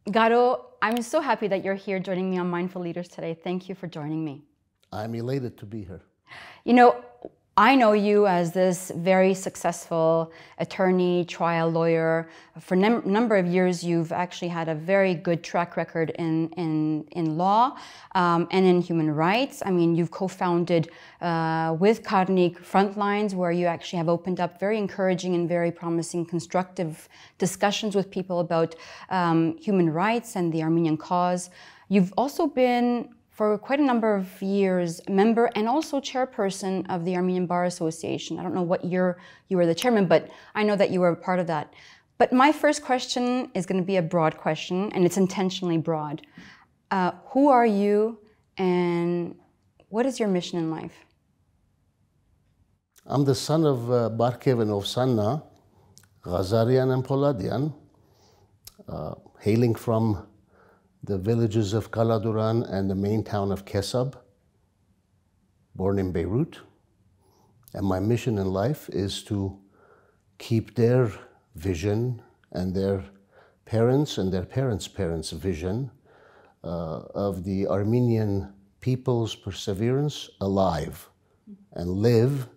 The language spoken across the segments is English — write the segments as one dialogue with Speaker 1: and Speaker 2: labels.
Speaker 1: Garo, I'm so happy that you're here joining me on Mindful Leaders today. Thank you for joining me.
Speaker 2: I'm elated to be here.
Speaker 1: You know, I know you as this very successful attorney, trial lawyer. For a number of years, you've actually had a very good track record in law and in human rights. I mean, you've co-founded with Karnik Frontlines, where you actually have opened up very encouraging and very promising, constructive discussions with people about human rights and the Armenian cause. You've also been, for quite a number of years, member and also chairperson of the Armenian Bar Association. I don't know what year you were the chairman, but I know that you were a part of that. But my first question is going to be a broad question, and it's intentionally broad. Who are you, and what is your mission in life?
Speaker 2: I'm the son of Barkev and Ovsanna, Ghazarian and Poladian, hailing from the villages of Kaladuran and the main town of Kessab, born in Beirut. And my mission in life is to keep their vision and their parents' and their parents' parents' vision of the Armenian people's perseverance alive and live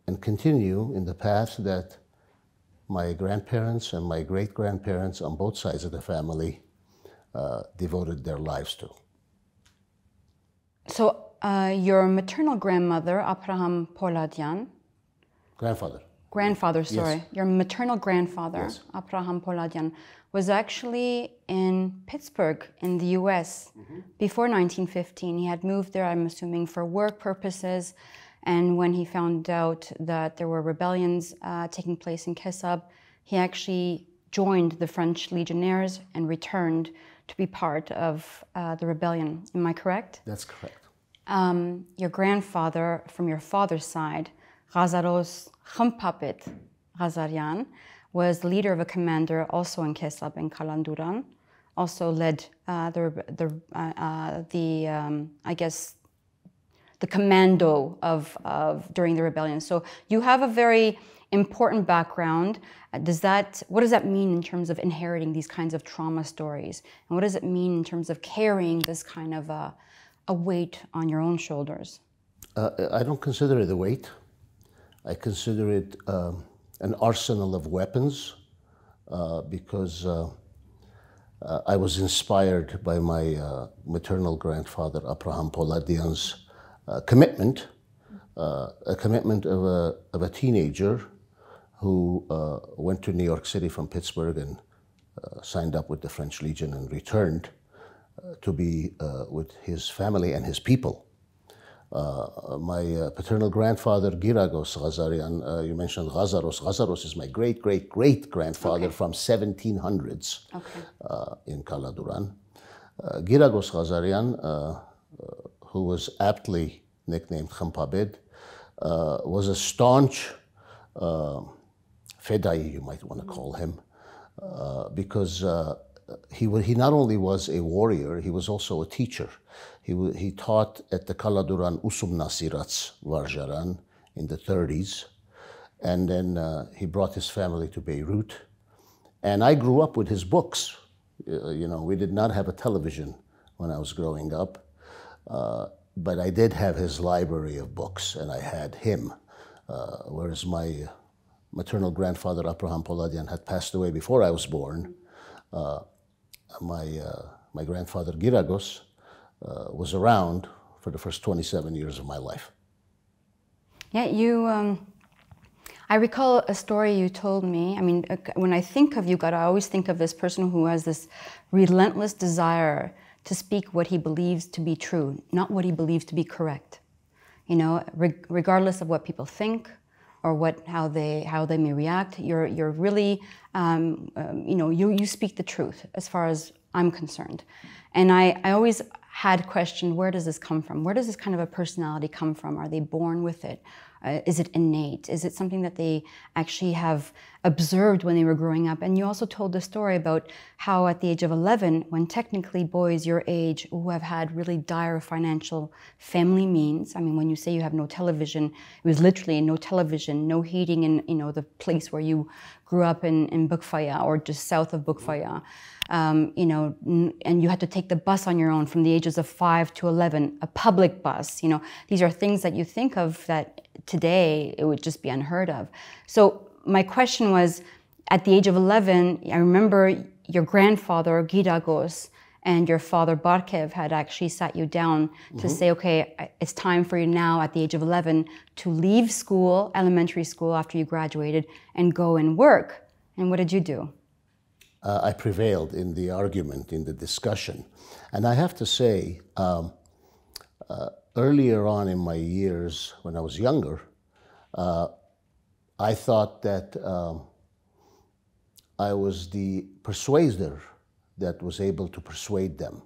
Speaker 2: and continue in the path that my grandparents and my great-grandparents on both sides of the family devoted their lives to.
Speaker 1: So your maternal grandmother, Abraham Poladian. Grandfather, sorry. Yes. Your maternal grandfather, yes, Abraham Poladian, was actually in Pittsburgh in the US before 1915. He had moved there, I'm assuming, for work purposes. And when he found out that there were rebellions taking place in Kessab, he actually joined the French legionnaires and returned to be part of the rebellion. Am I correct?
Speaker 2: That's correct.
Speaker 1: Your grandfather, from your father's side, Ghazaros Khampapet Ghazarian, was the leader of a commander also in Kessab and Kaladuran, also led I guess, the commando during the rebellion. So you have a very important background. What does that mean in terms of inheriting these kinds of trauma stories? And what does it mean in terms of carrying this kind of a weight on your own shoulders?
Speaker 2: I don't consider it a weight. I consider it an arsenal of weapons because I was inspired by my maternal grandfather, Abraham Poladian's commitment, a commitment of a teenager who went to New York City from Pittsburgh and signed up with the French Legion and returned to be with his family and his people. My paternal grandfather, Garo Ghazarian, you mentioned Ghazaros. Ghazaros is my great-great-great-grandfather from 1700s in Kaladuran. Garo Ghazarian, who was aptly nicknamed Khampabed, was a staunch Fedai, you might want to call him, because he not only was a warrior, he was also a teacher. He taught at the Kaladuran Usumnasirats Varjaran in the 30s, and then he brought his family to Beirut. And I grew up with his books. You know, we did not have a television when I was growing up, but I did have his library of books, and I had him, whereas my maternal grandfather, Abraham Poladian, had passed away before I was born. My grandfather, Giragos, was around for the first 27 years of my life.
Speaker 1: Yeah, I recall a story you told me. I mean, when I think of you, God, I always think of this person who has this relentless desire to speak what he believes to be true, not what he believes to be correct. You know, regardless of what people think or how they may react, you're really, you know, you speak the truth as far as I'm concerned. And I always had questioned, where does this come from? Where does this kind of a personality come from? Are they born with it? Is it innate? Is it something that they actually have observed when they were growing up? And you also told the story about how at the age of 11, when technically boys your age who have had really dire financial family means, I mean, when you say you have no television, it was literally no television, no heating in, you know, the place where you grew up in Bukfaya or just south of Bukfaya, you know, and you had to take the bus on your own from the ages of 5 to 11, a public bus, you know, these are things that you think of that today it would just be unheard of. So my question was, at the age of 11, I remember your grandfather, Gidagos, and your father, Barkev, had actually sat you down to say, okay, it's time for you now at the age of 11 to leave school, elementary school, after you graduated and go and work. And what did you do?
Speaker 2: I prevailed in the argument, in the discussion. And I have to say, earlier on in my years, when I was younger, I thought that I was the persuader that was able to persuade them.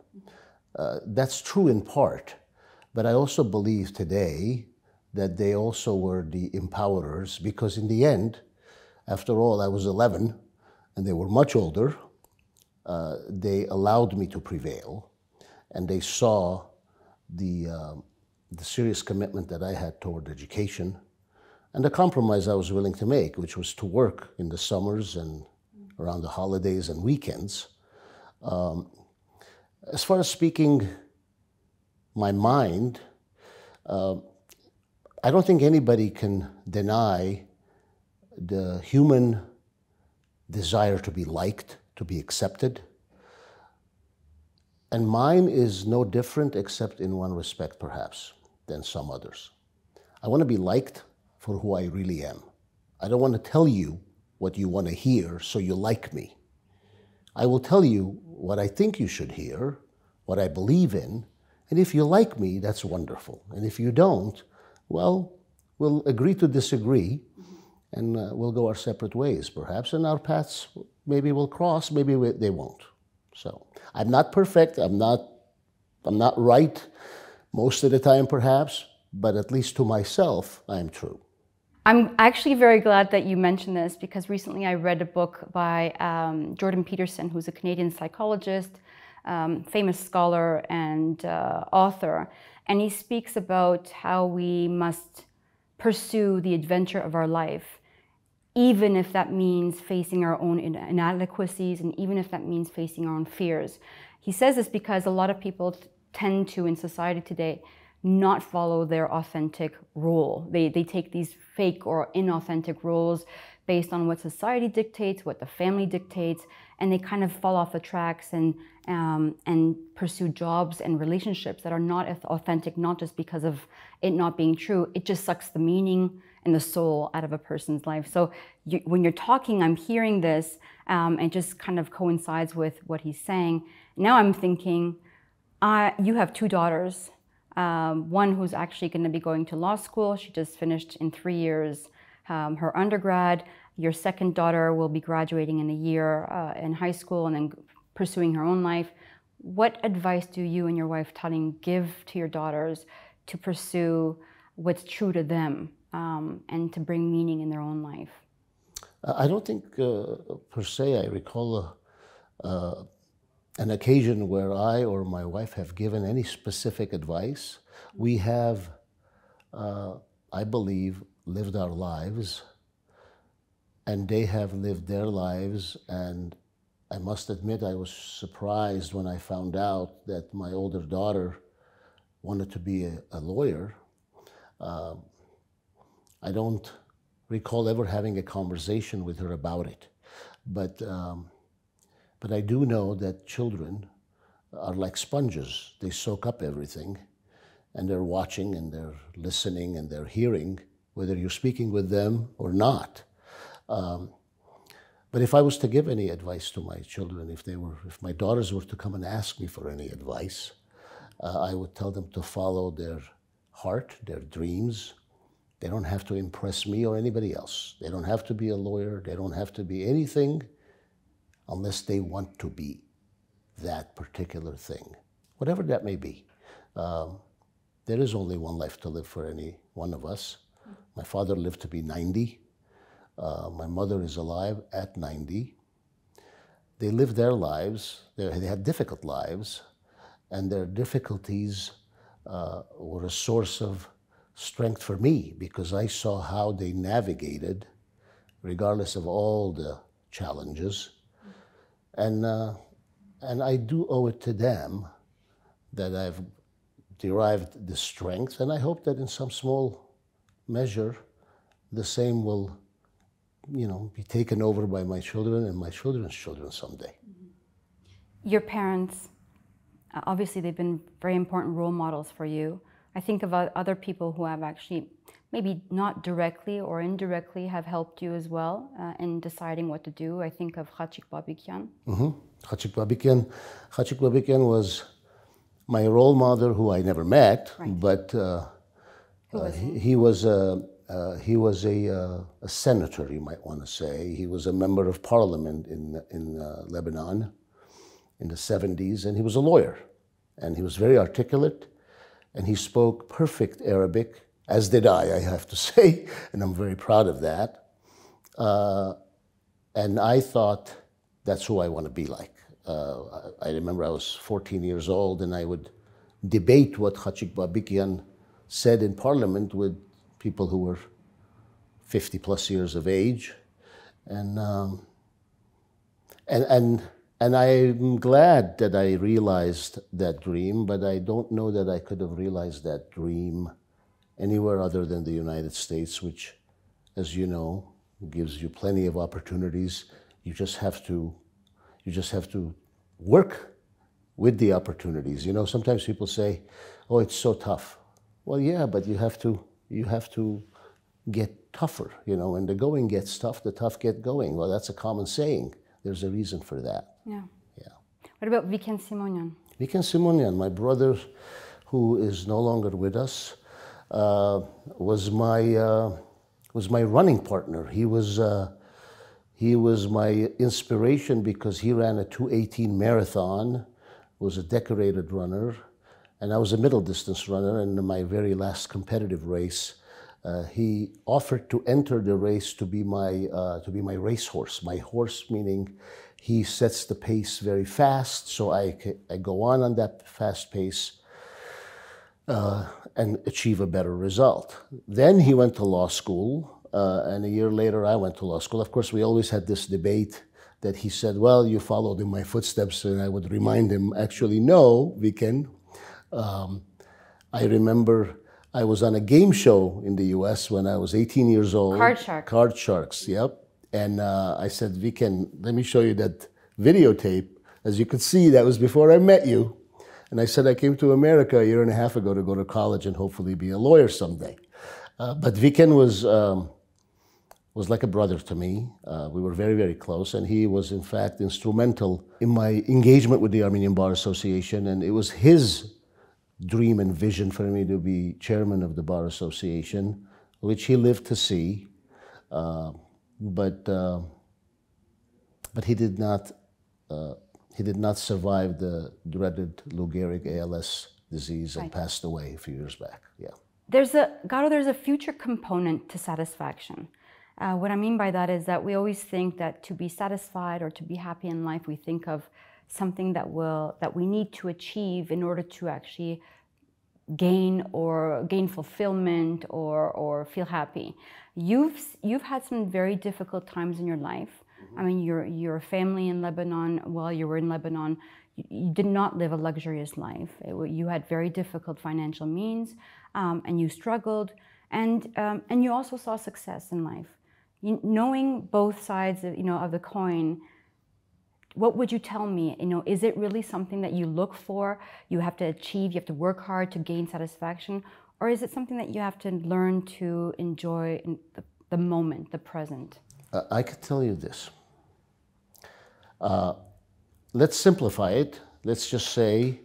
Speaker 2: That's true in part, but I also believe today that they also were the empowerers, because in the end, after all, I was 11 and they were much older. They allowed me to prevail, and they saw the serious commitment that I had toward education and the compromise I was willing to make, which was to work in the summers and around the holidays and weekends. As far as speaking my mind, I don't think anybody can deny the human desire to be liked, to be accepted. And mine is no different, except in one respect, perhaps, than some others. I want to be liked for who I really am. I don't want to tell you what you want to hear so you like me. I will tell you what I think you should hear, what I believe in, and if you like me, that's wonderful. And if you don't, well, we'll agree to disagree, and we'll go our separate ways, perhaps, and our paths maybe will cross, maybe they won't. So I'm not perfect, I'm not right most of the time, perhaps, but at least to myself, I'm true.
Speaker 1: I'm actually very glad that you mentioned this, because recently I read a book by Jordan Peterson, who's a Canadian psychologist, famous scholar and author, and he speaks about how we must pursue the adventure of our life, even if that means facing our own inadequacies, and even if that means facing our own fears. He says this because a lot of people tend to, in society today, not follow their authentic role. They take these fake or inauthentic roles based on what society dictates, what the family dictates, and they kind of fall off the tracks and pursue jobs and relationships that are not authentic, not just because of it not being true. It just sucks the meaning and the soul out of a person's life. So when you're talking, I'm hearing this, and just kind of coincides with what he's saying. Now I'm thinking, you have 2 daughters. One who's actually going to be going to law school. She just finished in 3 years her undergrad. Your second daughter will be graduating in a year in high school and then pursuing her own life. What advice do you and your wife, Taling, give to your daughters to pursue what's true to them and to bring meaning in their own life?
Speaker 2: I don't think, per se, I recall an occasion where I or my wife have given any specific advice. We have, I believe, lived our lives, and they have lived their lives, and I must admit I was surprised when I found out that my older daughter wanted to be a lawyer. I don't recall ever having a conversation with her about it, but I do know that children are like sponges. They soak up everything, and they're watching and they're listening and they're hearing, whether you're speaking with them or not. But if I was to give any advice to my children, if my daughters were to come and ask me for any advice, I would tell them to follow their heart, their dreams. They don't have to impress me or anybody else. They don't have to be a lawyer. They don't have to be anything unless they want to be that particular thing, whatever that may be. There is only one life to live for any one of us. My father lived to be 90. My mother is alive at 90. They lived their lives. They had difficult lives, and their difficulties were a source of strength for me, because I saw how they navigated, regardless of all the challenges. And I do owe it to them that I've derived the strength, and I hope that in some small measure, the same will, be taken over by my children and my children's children someday.
Speaker 1: Your parents, obviously they've been very important role models for you. I think of other people who have actually, maybe not directly or indirectly, have helped you as well in deciding what to do. I think of Artsakh Babikian.
Speaker 2: Artsakh Babikian was my role model, who I never met,
Speaker 1: right.
Speaker 2: But he was a senator, you might want to say. He was a member of parliament in Lebanon in the 70s, and he was a lawyer. And he was very articulate, and he spoke perfect Arabic, as did I have to say, and I'm very proud of that. And I thought, that's who I want to be like. I remember I was 14 years old, and I would debate what Artsakh Babikian said in parliament with people who were 50 plus years of age. And I'm glad that I realized that dream, but I don't know that I could have realized that dream anywhere other than the United States, which, as you know, gives you plenty of opportunities. You just have to work with the opportunities. Sometimes people say, "Oh, it's so tough." Well, yeah, but you have to get tougher. When the going gets tough, the tough get going. Well, that's a common saying. There's a reason for that.
Speaker 1: Yeah.
Speaker 2: Yeah.
Speaker 1: What about Viken Simonian?
Speaker 2: Viken Simonian, my brother, who is no longer with us, was my running partner. He was my inspiration because he ran a 2:18 marathon, was a decorated runner, and I was a middle distance runner. And in my very last competitive race, he offered to enter the race to be my racehorse. My horse, meaning he sets the pace very fast, so I go on that fast pace and achieve a better result. Then he went to law school, and a year later I went to law school. Of course, we always had this debate that he said, "Well, you followed in my footsteps," and I would remind him, actually, no, Viken. I remember I was on a game show in the US when I was 18 years old.
Speaker 1: Card Sharks.
Speaker 2: Card Sharks, yep. And I said, "Viken, let me show you that videotape. As you could see, that was before I met you." And I said, "I came to America a year and a half ago to go to college and hopefully be a lawyer someday." But Viken was like a brother to me. We were very, very close, and he was in fact instrumental in my engagement with the Armenian Bar Association, and it was his dream and vision for me to be chairman of the Bar Association, which he lived to see. But he did not survive the dreaded Lou Gehrig ALS disease and passed away a few years back. Yeah.
Speaker 1: There's a future component to satisfaction. What I mean by that is that we always think that to be satisfied or to be happy in life, we think of something that we need to achieve in order to actually gain fulfillment or feel happy. You've had some very difficult times in your life. I mean, your family in Lebanon, while you were in Lebanon, you did not live a luxurious life. You had very difficult financial means, and you struggled, and you also saw success in life. Knowing both sides of the coin, what would you tell me? Is it really something that you look for, you have to achieve, you have to work hard to gain satisfaction? Or is it something that you have to learn to enjoy in the moment, the present?
Speaker 2: I could tell you this. Let's simplify it. Let's just say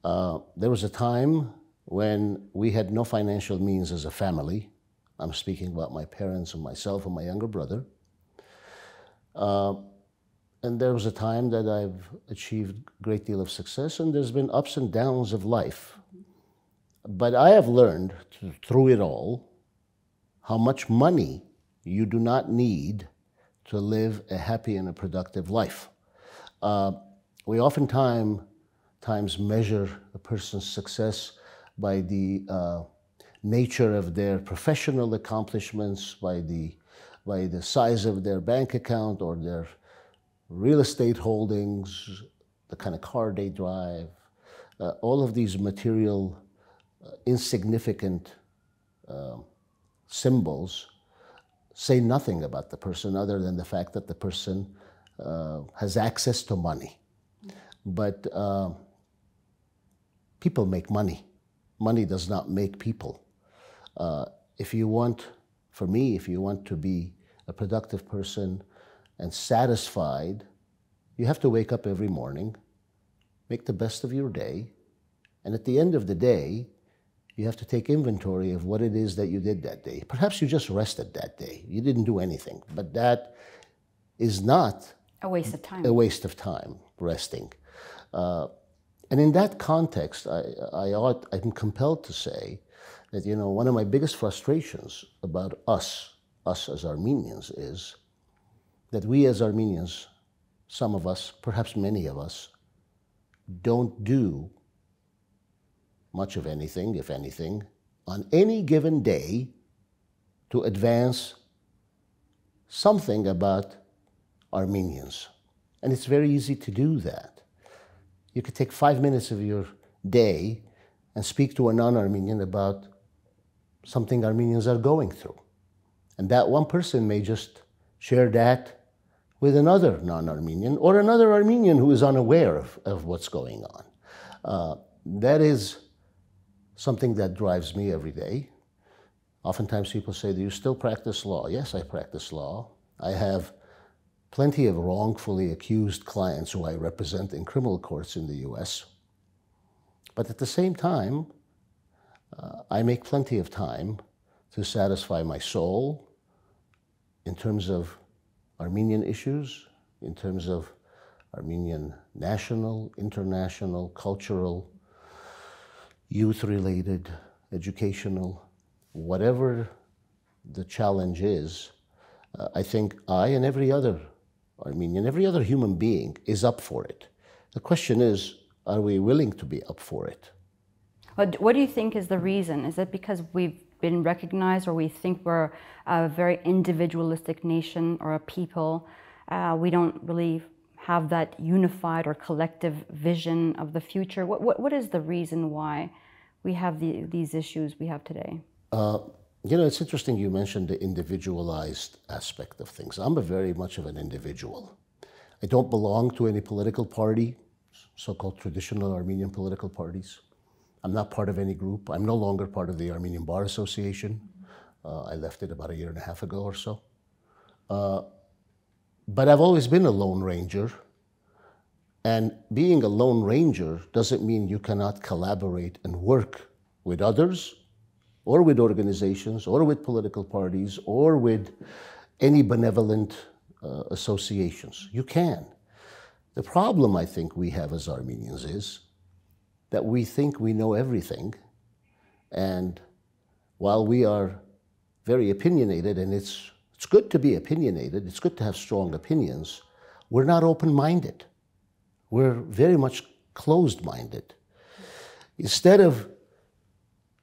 Speaker 2: there was a time when we had no financial means as a family. I'm speaking about my parents and myself and my younger brother. And there was a time that I've achieved a great deal of success, and there's been ups and downs of life. But I have learned through it all how much money you do not need to live a happy and a productive life. We oftentimes measure a person's success by the nature of their professional accomplishments, by by the size of their bank account or their real estate holdings, the kind of car they drive, all of these material, insignificant symbols say nothing about the person other than the fact that the person has access to money. But people make money. Money does not make people. If you want, for me, if you want to be a productive person and satisfied, you have to wake up every morning, make the best of your day, and at the end of the day, you have to take inventory of what it is that you did that day. Perhaps you just rested that day. You didn't do anything, but that is not
Speaker 1: a waste of time.
Speaker 2: A waste of time, resting. And in that context, I'm compelled to say that, you know, one of my biggest frustrations about us as Armenians, is that we as Armenians, some of us, perhaps many of us, don't do much of anything, if anything, on any given day to advance something about Armenians. And it's very easy to do that. You could take 5 minutes of your day and speak to a non-Armenian about something Armenians are going through. And that one person may just share that with another non-Armenian or another Armenian who is unaware of what's going on. That is something that drives me every day. Oftentimes people say, do you still practice law? Yes, I practice law. I have plenty of wrongfully accused clients who I represent in criminal courts in the US. But at the same time, I make plenty of time to satisfy my soul in terms of Armenian issues, in terms of Armenian national, international, cultural, youth-related, educational, whatever the challenge is. I think I and every other Armenian, every other human being is up for it. The question is, are we willing to be up for it?
Speaker 1: What do you think is the reason? Is it because we've been recognized, or we think we're a very individualistic nation or a people? We don't really have that unified or collective vision of the future. What is the reason why we have these issues we have today?
Speaker 2: You know, it's interesting you mentioned the individualized aspect of things. I'm very much of an individual. I don't belong to any political party, so-called traditional Armenian political parties. I'm not part of any group. I'm no longer part of the Armenian Bar Association. I left it about 1.5 years ago or so. But I've always been a lone ranger. And being a lone ranger doesn't mean you cannot collaborate and work with others, or with organizations, or with political parties, or with any benevolent associations. You can. The problem I think we have as Armenians is that we think we know everything, and while we are very opinionated, and it's good to be opinionated, it's good to have strong opinions, we're not open-minded. We're very much closed-minded. Instead of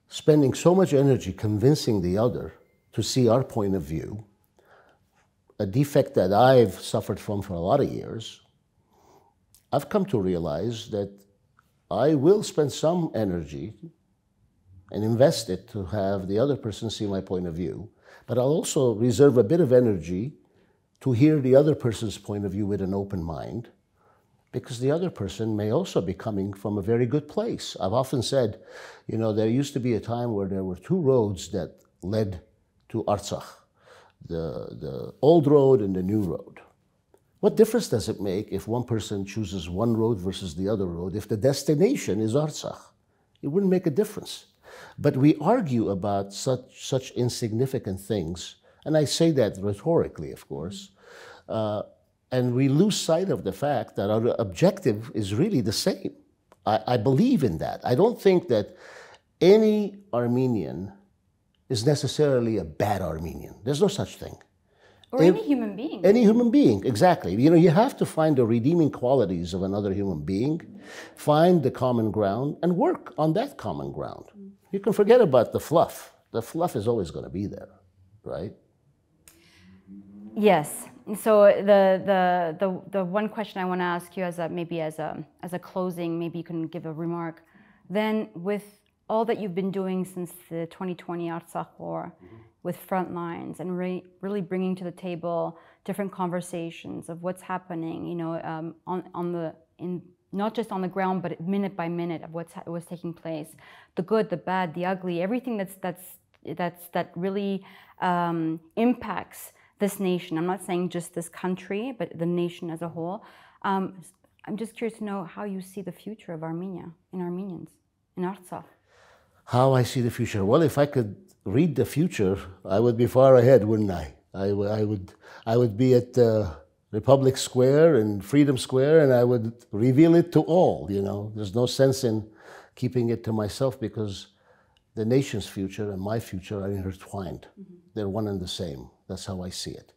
Speaker 2: spending so much energy convincing the other to see our point of view, a defect that I've suffered from for a lot of years, I've come to realize that I will spend some energy and invest it to have the other person see my point of view, but I'll also reserve a bit of energy to hear the other person's point of view with an open mind, because the other person may also be coming from a very good place. I've often said, you know, there used to be a time where there were 2 roads that led to Artsakh, the old road and the new road. What difference does it make if one person chooses one road versus the other road if the destination is Artsakh? It wouldn't make a difference. But we argue about such insignificant things, and I say that rhetorically, of course, and we lose sight of the fact that our objective is really the same. I believe in that. I don't think that any Armenian is necessarily a bad Armenian. There's no such thing.
Speaker 1: Or any human being. Any
Speaker 2: human being, exactly. You know, you have to find the redeeming qualities of another human being, find the common ground, and work on that common ground. You can forget about the fluff. The fluff is always going to be there, right?
Speaker 1: Yes. So the one question I want to ask you as a closing, maybe you can give a remark. Then with all that you've been doing since the 2020 Artsakh War, with Frontlines and really bringing to the table different conversations of what's happening, you know, not just on the ground, but minute by minute of what's taking place, the good, the bad, the ugly, everything that really impacts this nation. I'm not saying just this country, but the nation as a whole. I'm just curious to know how you see the future of Armenia and Armenians in Artsakh.
Speaker 2: How I see the future? Well, if I could read the future, I would be far ahead, wouldn't I? I would be at Republic Square and Freedom Square, and I would reveal it to all. You know, there's no sense in keeping it to myself because the nation's future and my future are intertwined. They're one and the same. That's how I see it.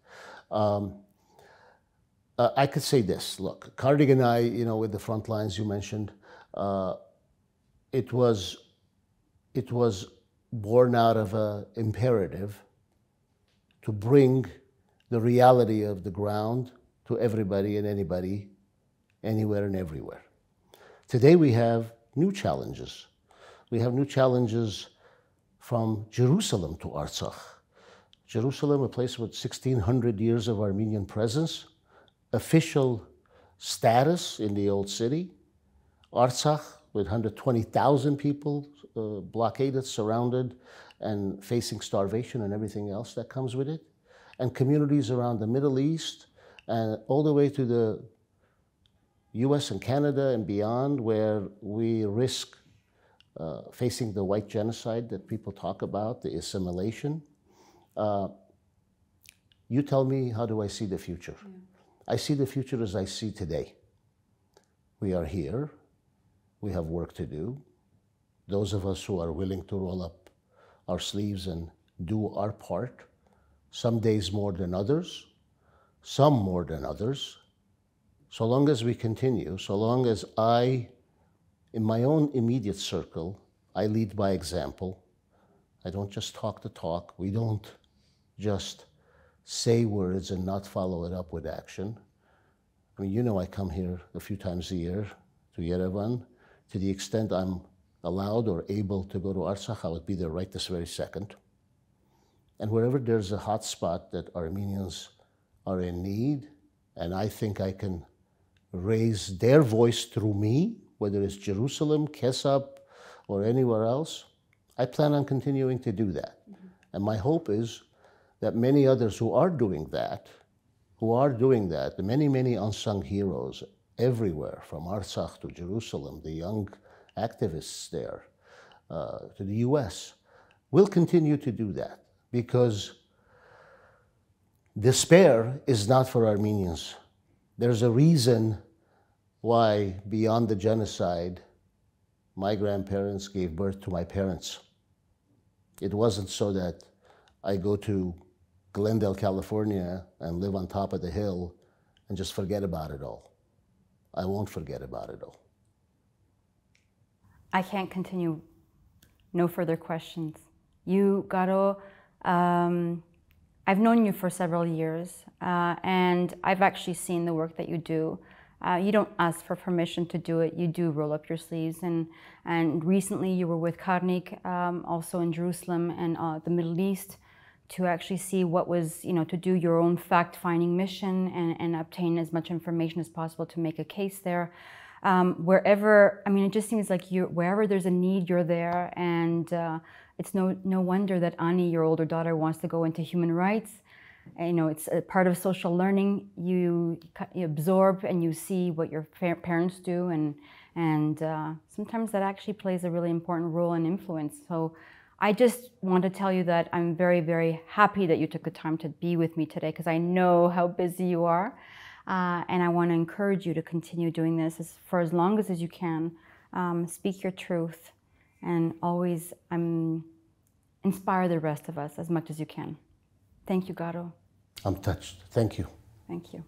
Speaker 2: I could say this. Look, Kardig and I, you know, with the front lines you mentioned, it was born out of an imperative to bring the reality of the ground to everybody and anybody, anywhere and everywhere. Today we have new challenges. We have new challenges from Jerusalem to Artsakh. Jerusalem, a place with 1,600 years of Armenian presence, official status in the old city. Artsakh, with 120,000 people blockaded, surrounded, and facing starvation and everything else that comes with it. And communities around the Middle East and all the way to the US and Canada and beyond, where we risk facing the white genocide that people talk about, the assimilation. You tell me, how do I see the future? Yeah. I see the future as I see today. We are here. We have work to do. Those of us who are willing to roll up our sleeves and do our part, some days more than others, some more than others. So long as we continue, so long as I, in my own immediate circle, I lead by example. I don't just talk the talk. We don't just say words and not follow it up with action. I mean, you know, I come here a few times a year to Yerevan. To the extent I'm allowed or able to go to Artsakh, I would be there right this very second. And wherever there's a hot spot that Armenians are in need, and I think I can raise their voice through me, whether it's Jerusalem, Kessab, or anywhere else, I plan on continuing to do that. And my hope is that many others who are doing that, the many unsung heroes everywhere, from Artsakh to Jerusalem, the young activists there, to the US, will continue to do that, because despair is not for Armenians. There's a reason why, beyond the genocide, my grandparents gave birth to my parents. It wasn't so that I go to Glendale, California, and live on top of the hill and just forget about it all. I won't forget about it all.
Speaker 1: I can't continue. No further questions. You, Garo, I've known you for several years, and I've actually seen the work that you do. You don't ask for permission to do it. You do roll up your sleeves. And recently you were with Karnik, also in Jerusalem and the Middle East, to actually see what was, you know, to do your own fact-finding mission and obtain as much information as possible to make a case there. Wherever, I mean, it just seems like wherever there's a need, you're there. And it's no wonder that Ani, your older daughter, wants to go into human rights. You know, it's a part of social learning. You absorb and you see what your parents do, and sometimes that actually plays a really important role and influence. So I just want to tell you that I'm very, very happy that you took the time to be with me today, because I know how busy you are. And I want to encourage you to continue doing this for as long as you can. Speak your truth, and always inspire the rest of us as much as you can. Thank you, Garo.
Speaker 2: I'm touched. Thank you.
Speaker 1: Thank you.